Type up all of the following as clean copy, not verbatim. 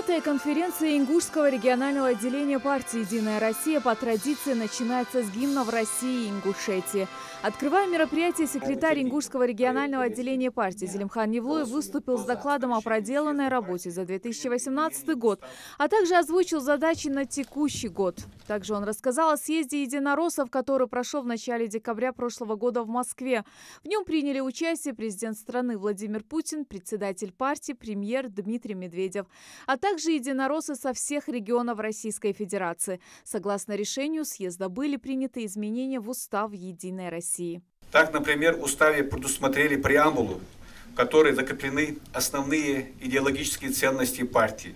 9-я конференция Ингушского регионального отделения партии «Единая Россия» по традиции начинается с гимна в России и Ингушетии. Открывая мероприятие, секретарь Ингушского регионального отделения партии Зелимхан Евлоев выступил с докладом о проделанной работе за 2018 год, а также озвучил задачи на текущий год. Также он рассказал о съезде единороссов, который прошел в начале декабря прошлого года в Москве. В нем приняли участие президент страны Владимир Путин, председатель партии, премьер Дмитрий Медведев, а также единороссы со всех регионов Российской Федерации. Согласно решению съезда были приняты изменения в устав «Единой России». Так, например, в уставе предусмотрели преамбулу, в которой закреплены основные идеологические ценности партии.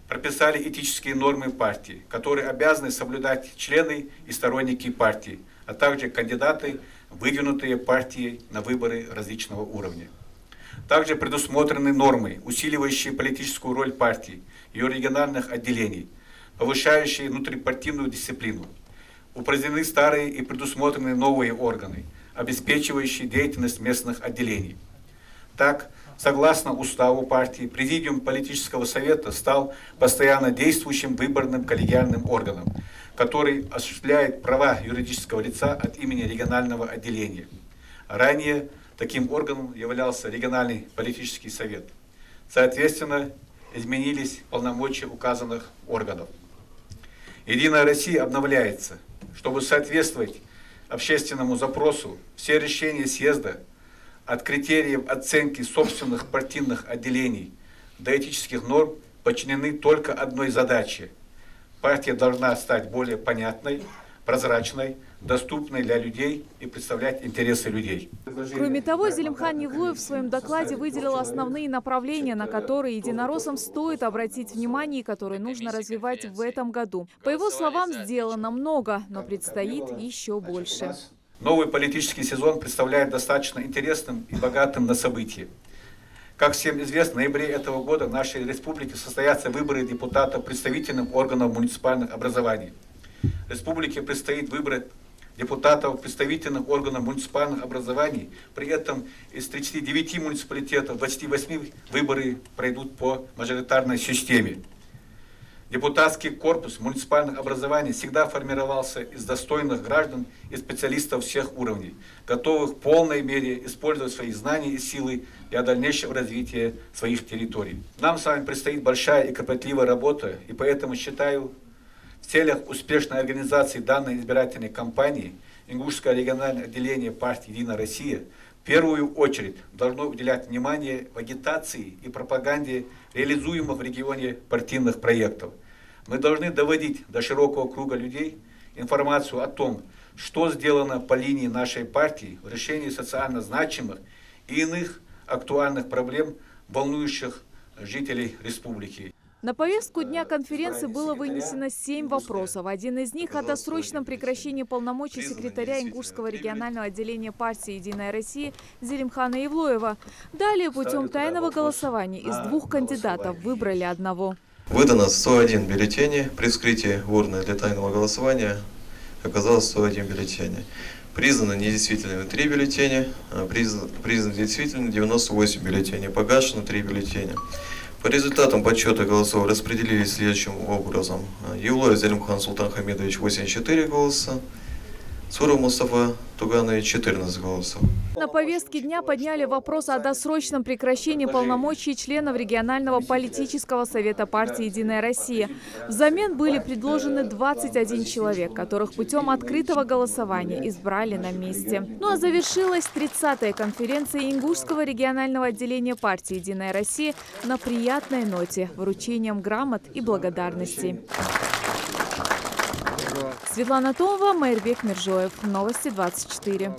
Прописали этические нормы партии, которые обязаны соблюдать члены и сторонники партии, а также кандидаты, выдвинутые партией на выборы различного уровня. Также предусмотрены нормы, усиливающие политическую роль партии, ее региональных отделений, повышающие внутрипартийную дисциплину. Упразднены старые и предусмотрены новые органы, обеспечивающие деятельность местных отделений. Так, согласно уставу партии, Президиум политического совета стал постоянно действующим выборным коллегиальным органом, который осуществляет права юридического лица от имени регионального отделения. Ранее таким органом являлся региональный политический совет. Соответственно, изменились полномочия указанных органов. «Единая Россия» обновляется. Чтобы соответствовать общественному запросу, все решения съезда от критериев оценки собственных партийных отделений до этических норм подчинены только одной задаче. Партия должна стать более понятной, прозрачной, доступной для людей и представлять интересы людей. Кроме того, Зелимхан Евлоев в своем докладе выделил основные направления, на которые единороссам стоит обратить внимание и которые нужно развивать в этом году. По его словам, сделано много, но предстоит еще больше. Новый политический сезон представляет достаточно интересным и богатым на события. Как всем известно, в ноябре этого года в нашей республике состоятся выборы депутатов представительных органов муниципальных образований. Республике предстоит выбрать депутатов представительных органов муниципальных образований. При этом из 39 муниципалитетов 28 выборы пройдут по мажоритарной системе. Депутатский корпус муниципальных образований всегда формировался из достойных граждан и специалистов всех уровней, готовых в полной мере использовать свои знания и силы для дальнейшего развития своих территорий. Нам с вами предстоит большая и кропотливая работа, и поэтому считаю, в целях успешной организации данной избирательной кампании Ингушское региональное отделение партии «Единая Россия» в первую очередь должно уделять внимание в агитации и пропаганде реализуемых в регионе партийных проектов. Мы должны доводить до широкого круга людей информацию о том, что сделано по линии нашей партии в решении социально значимых и иных актуальных проблем, волнующих жителей республики. На повестку дня конференции было вынесено 7 вопросов. Один из них – о досрочном прекращении полномочий секретаря Ингушского регионального отделения партии «Единая Россия» Зелимхана Евлоева. Далее путем тайного голосования из 2 кандидатов выбрали одного. Выдано 101 бюллетеней. При вскрытии урны для тайного голосования оказалось 101 бюллетеней. Признаны недействительными 3 бюллетеня, признаны действительными 98 бюллетеней, погашено 3 бюллетеня. По результатам подсчета голосов распределились следующим образом. Евлоев Зелимхан Султан Хамидович 84 голоса, Суров Мустафа Туганович 14 голосов. На повестке дня подняли вопрос о досрочном прекращении полномочий членов регионального политического совета партии «Единая Россия». Взамен были предложены 21 человек, которых путем открытого голосования избрали на месте. Ну а завершилась 30-я конференция Ингушского регионального отделения партии «Единая Россия» на приятной ноте – вручением грамот и благодарностей. Светлана Томова, Майрбек Миржоев. Новости 24.